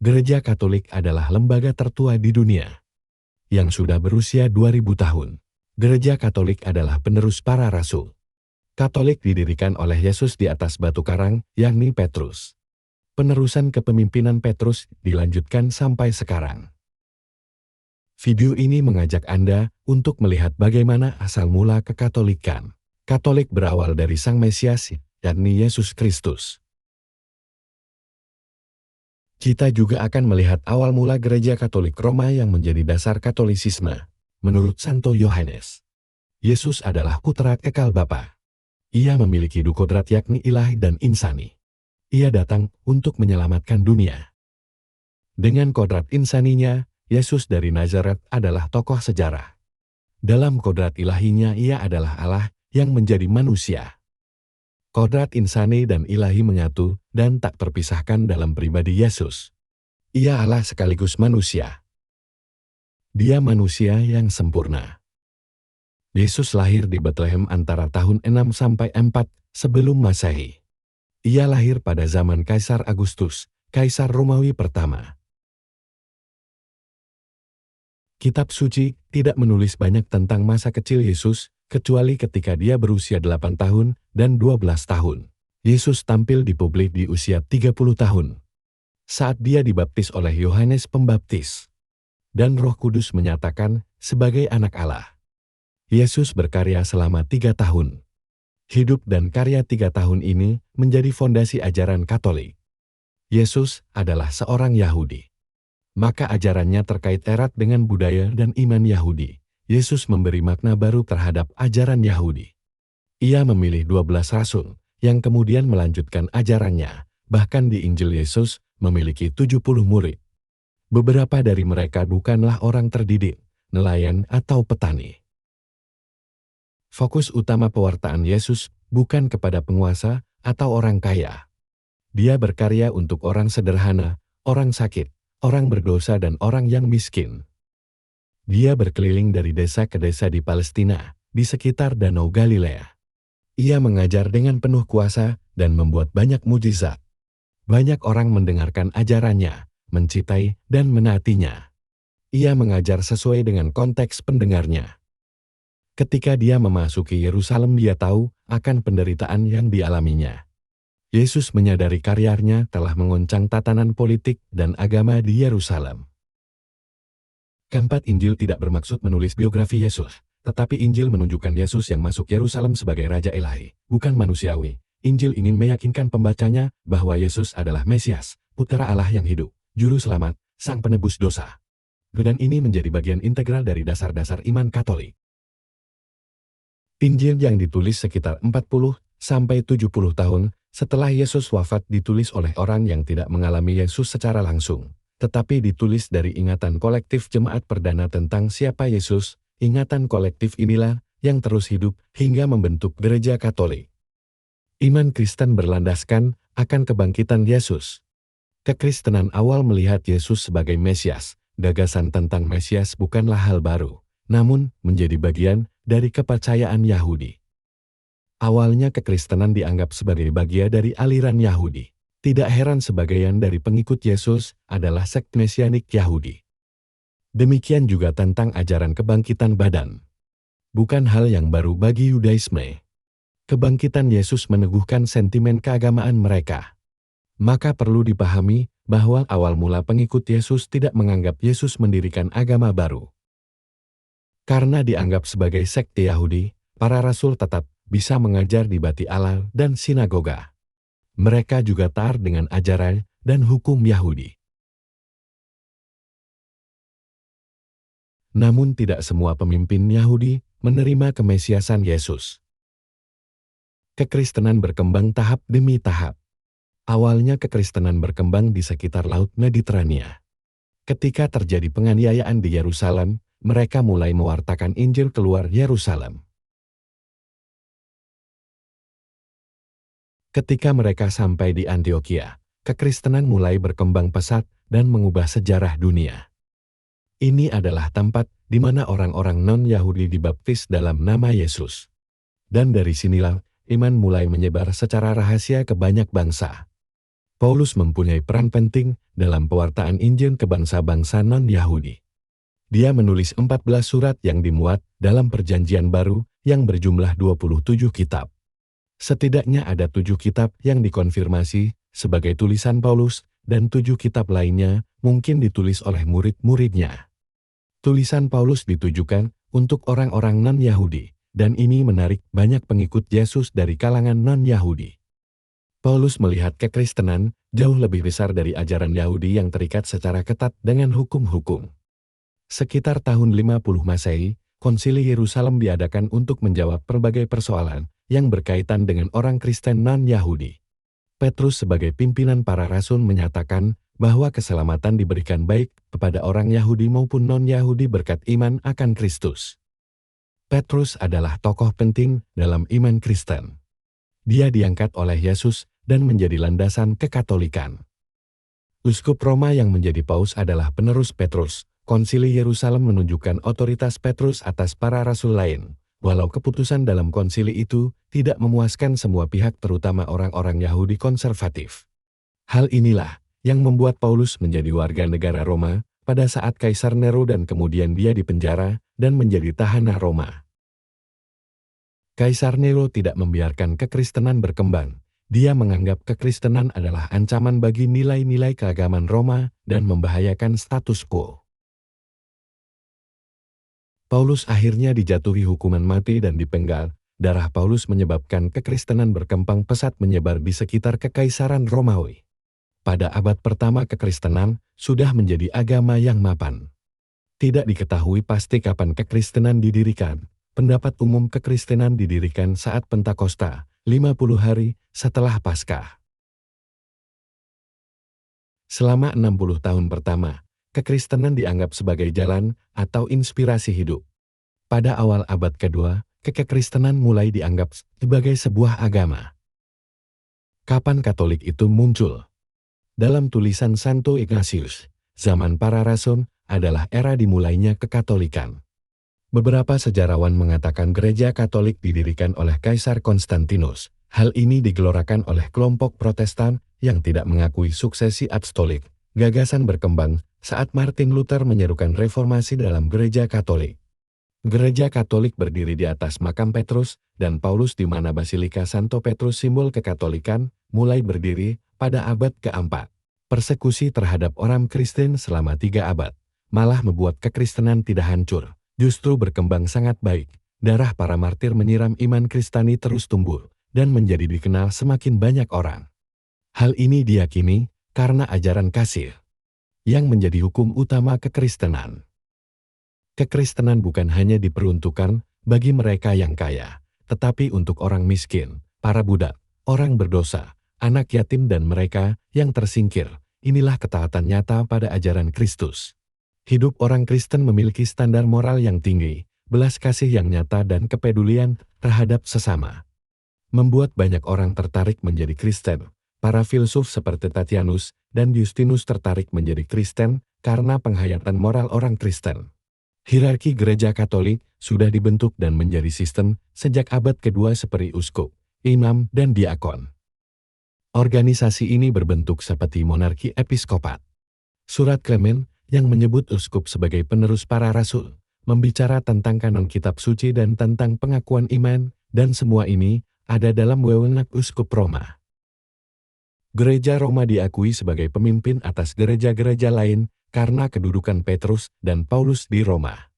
Gereja Katolik adalah lembaga tertua di dunia yang sudah berusia 2000 tahun. Gereja Katolik adalah penerus para rasul. Katolik didirikan oleh Yesus di atas batu karang, yakni Petrus. Penerusan kepemimpinan Petrus dilanjutkan sampai sekarang. Video ini mengajak Anda untuk melihat bagaimana asal mula kekatolikan. Katolik berawal dari Sang Mesias, yakni Yesus Kristus. Kita juga akan melihat awal mula Gereja Katolik Roma yang menjadi dasar Katolisisme. Menurut Santo Yohanes, Yesus adalah putra kekal Bapa. Ia memiliki dua kodrat yakni ilahi dan insani. Ia datang untuk menyelamatkan dunia. Dengan kodrat insaninya, Yesus dari Nazaret adalah tokoh sejarah. Dalam kodrat ilahinya ia adalah Allah yang menjadi manusia. Kodrat insani dan ilahi menyatu dan tak terpisahkan dalam pribadi Yesus. Ia Allah sekaligus manusia. Dia manusia yang sempurna. Yesus lahir di Bethlehem antara tahun 6 sampai 4 sebelum Masehi. Ia lahir pada zaman Kaisar Agustus, Kaisar Romawi pertama. Kitab suci tidak menulis banyak tentang masa kecil Yesus, kecuali ketika dia berusia 8 tahun dan 12 tahun. Yesus tampil di publik di usia 30 tahun. Saat dia dibaptis oleh Yohanes Pembaptis. Dan Roh Kudus menyatakan sebagai anak Allah. Yesus berkarya selama 3 tahun. Hidup dan karya 3 tahun ini menjadi fondasi ajaran Katolik. Yesus adalah seorang Yahudi. Maka ajarannya terkait erat dengan budaya dan iman Yahudi. Yesus memberi makna baru terhadap ajaran Yahudi. Ia memilih 12 rasul, yang kemudian melanjutkan ajarannya. Bahkan di Injil Yesus memiliki 70 murid. Beberapa dari mereka bukanlah orang terdidik, nelayan atau petani. Fokus utama pewartaan Yesus bukan kepada penguasa atau orang kaya. Dia berkarya untuk orang sederhana, orang sakit, orang berdosa dan orang yang miskin. Dia berkeliling dari desa ke desa di Palestina, di sekitar Danau Galilea. Ia mengajar dengan penuh kuasa dan membuat banyak mujizat. Banyak orang mendengarkan ajarannya, mencintai dan menaatinya. Ia mengajar sesuai dengan konteks pendengarnya. Ketika dia memasuki Yerusalem, dia tahu akan penderitaan yang dialaminya. Yesus menyadari karyanya telah mengoncang tatanan politik dan agama di Yerusalem. Keempat, Injil tidak bermaksud menulis biografi Yesus, tetapi Injil menunjukkan Yesus yang masuk Yerusalem sebagai Raja Ilahi, bukan manusiawi. Injil ingin meyakinkan pembacanya bahwa Yesus adalah Mesias, Putra Allah yang hidup, Juru Selamat, Sang Penebus dosa. Dan ini menjadi bagian integral dari dasar-dasar iman Katolik. Injil yang ditulis sekitar 40-70 tahun setelah Yesus wafat ditulis oleh orang yang tidak mengalami Yesus secara langsung, tetapi ditulis dari ingatan kolektif jemaat perdana tentang siapa Yesus. Ingatan kolektif inilah yang terus hidup hingga membentuk Gereja Katolik. Iman Kristen berlandaskan akan kebangkitan Yesus. Kekristenan awal melihat Yesus sebagai Mesias. Gagasan tentang Mesias bukanlah hal baru, namun menjadi bagian dari kepercayaan Yahudi. Awalnya kekristenan dianggap sebagai bagian dari aliran Yahudi. Tidak heran sebagian dari pengikut Yesus adalah sekte Mesianik Yahudi. Demikian juga tentang ajaran kebangkitan badan. Bukan hal yang baru bagi Yudaisme. Kebangkitan Yesus meneguhkan sentimen keagamaan mereka. Maka perlu dipahami bahwa awal mula pengikut Yesus tidak menganggap Yesus mendirikan agama baru. Karena dianggap sebagai sekte Yahudi, para rasul tetap bisa mengajar di Bait Allah dan sinagoga. Mereka juga taat dengan ajaran dan hukum Yahudi. Namun tidak semua pemimpin Yahudi menerima kemesiasan Yesus. Kekristenan berkembang tahap demi tahap. Awalnya kekristenan berkembang di sekitar Laut Mediterania. Ketika terjadi penganiayaan di Yerusalem, mereka mulai mewartakan Injil keluar Yerusalem. Ketika mereka sampai di Antioquia, kekristenan mulai berkembang pesat dan mengubah sejarah dunia. Ini adalah tempat di mana orang-orang non-Yahudi dibaptis dalam nama Yesus. Dan dari sinilah iman mulai menyebar secara rahasia ke banyak bangsa. Paulus mempunyai peran penting dalam pewartaan Injil ke bangsa-bangsa non-Yahudi. Dia menulis 14 surat yang dimuat dalam Perjanjian Baru yang berjumlah 27 kitab. Setidaknya ada 7 kitab yang dikonfirmasi sebagai tulisan Paulus dan 7 kitab lainnya mungkin ditulis oleh murid-muridnya. Tulisan Paulus ditujukan untuk orang-orang non-Yahudi, dan ini menarik banyak pengikut Yesus dari kalangan non-Yahudi. Paulus melihat kekristenan jauh lebih besar dari ajaran Yahudi yang terikat secara ketat dengan hukum-hukum. Sekitar tahun 50 Masehi, Konsili Yerusalem diadakan untuk menjawab berbagai persoalan yang berkaitan dengan orang Kristen non-Yahudi. Petrus sebagai pimpinan para rasul menyatakan bahwa keselamatan diberikan baik kepada orang Yahudi maupun non-Yahudi berkat iman akan Kristus. Petrus adalah tokoh penting dalam iman Kristen. Dia diangkat oleh Yesus dan menjadi landasan kekatolikan. Uskup Roma yang menjadi paus adalah penerus Petrus. Konsili Yerusalem menunjukkan otoritas Petrus atas para rasul lain, walau keputusan dalam konsili itu tidak memuaskan semua pihak terutama orang-orang Yahudi konservatif. Hal inilah yang membuat Paulus menjadi warga negara Roma pada saat Kaisar Nero dan kemudian dia dipenjara dan menjadi tahanan Roma. Kaisar Nero tidak membiarkan kekristenan berkembang. Dia menganggap kekristenan adalah ancaman bagi nilai-nilai keagamaan Roma dan membahayakan status quo. Paulus akhirnya dijatuhi hukuman mati dan dipenggal. Darah Paulus menyebabkan kekristenan berkembang pesat menyebar di sekitar Kekaisaran Romawi. Pada abad pertama kekristenan sudah menjadi agama yang mapan. Tidak diketahui pasti kapan kekristenan didirikan. Pendapat umum kekristenan didirikan saat Pentakosta, 50 hari setelah Paskah. Selama 60 tahun pertama, kekristenan dianggap sebagai jalan atau inspirasi hidup. Pada awal abad kedua, kekristenan mulai dianggap sebagai sebuah agama. Kapan Katolik itu muncul? Dalam tulisan Santo Ignatius, zaman para rasul adalah era dimulainya kekatolikan. Beberapa sejarawan mengatakan gereja Katolik didirikan oleh Kaisar Konstantinus. Hal ini digelorakan oleh kelompok Protestan yang tidak mengakui suksesi apostolik. Gagasan berkembang saat Martin Luther menyerukan reformasi dalam gereja Katolik. Gereja Katolik berdiri di atas makam Petrus dan Paulus di mana Basilika Santo Petrus simbol kekatolikan mulai berdiri pada abad keempat. Persekusi terhadap orang Kristen selama 3 abad malah membuat kekristenan tidak hancur. Justru berkembang sangat baik. Darah para martir menyiram iman Kristiani terus tumbuh dan menjadi dikenal semakin banyak orang. Hal ini diyakini karena ajaran kasih yang menjadi hukum utama kekristenan. Kekristenan bukan hanya diperuntukkan bagi mereka yang kaya, tetapi untuk orang miskin, para budak, orang berdosa, anak yatim dan mereka yang tersingkir. Inilah ketaatan nyata pada ajaran Kristus. Hidup orang Kristen memiliki standar moral yang tinggi, belas kasih yang nyata dan kepedulian terhadap sesama. Membuat banyak orang tertarik menjadi Kristen. Para filsuf seperti Tatianus dan Justinus tertarik menjadi Kristen karena penghayatan moral orang Kristen. Hierarki gereja Katolik sudah dibentuk dan menjadi sistem sejak abad kedua seperti uskup, imam, dan diakon. Organisasi ini berbentuk seperti monarki episkopat. Surat Clement yang menyebut uskup sebagai penerus para rasul, membicara tentang kanon kitab suci dan tentang pengakuan iman, dan semua ini ada dalam wewenang uskup Roma. Gereja Roma diakui sebagai pemimpin atas gereja-gereja lain karena kedudukan Petrus dan Paulus di Roma.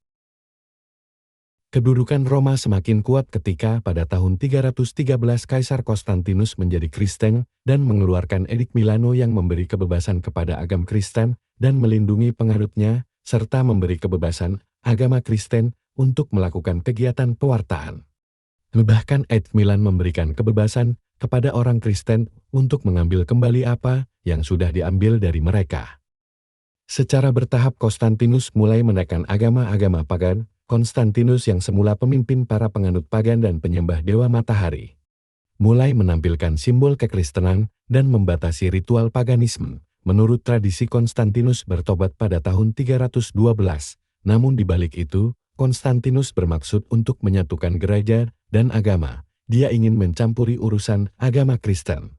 Kedudukan Roma semakin kuat ketika pada tahun 313 Kaisar Konstantinus menjadi Kristen dan mengeluarkan Edik Milano yang memberi kebebasan kepada agama Kristen dan melindungi penganutnya, serta memberi kebebasan agama Kristen untuk melakukan kegiatan pewartaan. Bahkan Edik Milan memberikan kebebasan kepada orang Kristen untuk mengambil kembali apa yang sudah diambil dari mereka. Secara bertahap Konstantinus mulai menekan agama-agama pagan. Konstantinus yang semula pemimpin para penganut pagan dan penyembah dewa matahari, mulai menampilkan simbol kekristenan dan membatasi ritual paganisme. Menurut tradisi Konstantinus bertobat pada tahun 312, namun di balik itu, Konstantinus bermaksud untuk menyatukan gereja dan agama. Dia ingin mencampuri urusan agama Kristen.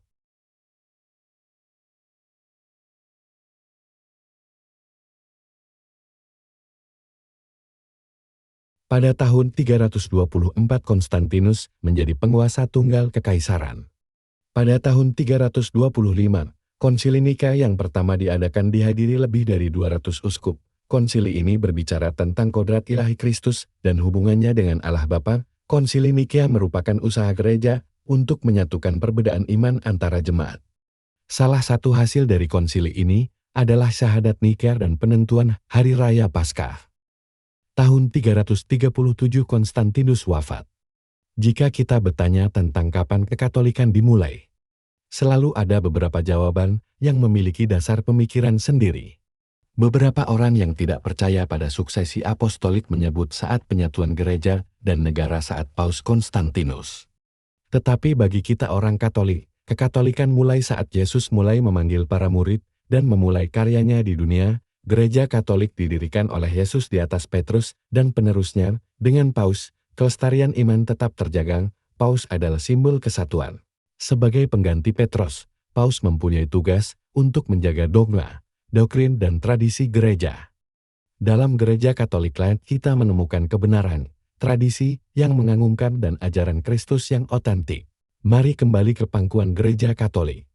Pada tahun 324 Konstantinus menjadi penguasa tunggal kekaisaran. Pada tahun 325, Konsili Nika yang pertama diadakan dihadiri lebih dari 200 uskup. Konsili ini berbicara tentang kodrat ilahi Kristus dan hubungannya dengan Allah Bapa. Konsili Nikea merupakan usaha gereja untuk menyatukan perbedaan iman antara jemaat. Salah satu hasil dari konsili ini adalah syahadat Nikea dan penentuan hari raya Paskah. Tahun 337 Konstantinus wafat. Jika kita bertanya tentang kapan kekatolikan dimulai, selalu ada beberapa jawaban yang memiliki dasar pemikiran sendiri. Beberapa orang yang tidak percaya pada suksesi apostolik menyebut saat penyatuan gereja dan negara saat Paus Konstantinus. Tetapi bagi kita orang Katolik, kekatolikan mulai saat Yesus mulai memanggil para murid dan memulai karyanya di dunia. Gereja Katolik didirikan oleh Yesus di atas Petrus dan penerusnya. Dengan Paus, kelestarian iman tetap terjaga. Paus adalah simbol kesatuan. Sebagai pengganti Petrus, Paus mempunyai tugas untuk menjaga dogma, doktrin dan tradisi gereja. Dalam gereja Katolik lain kita menemukan kebenaran, tradisi yang mengagungkan dan ajaran Kristus yang otentik. Mari kembali ke pangkuan gereja Katolik.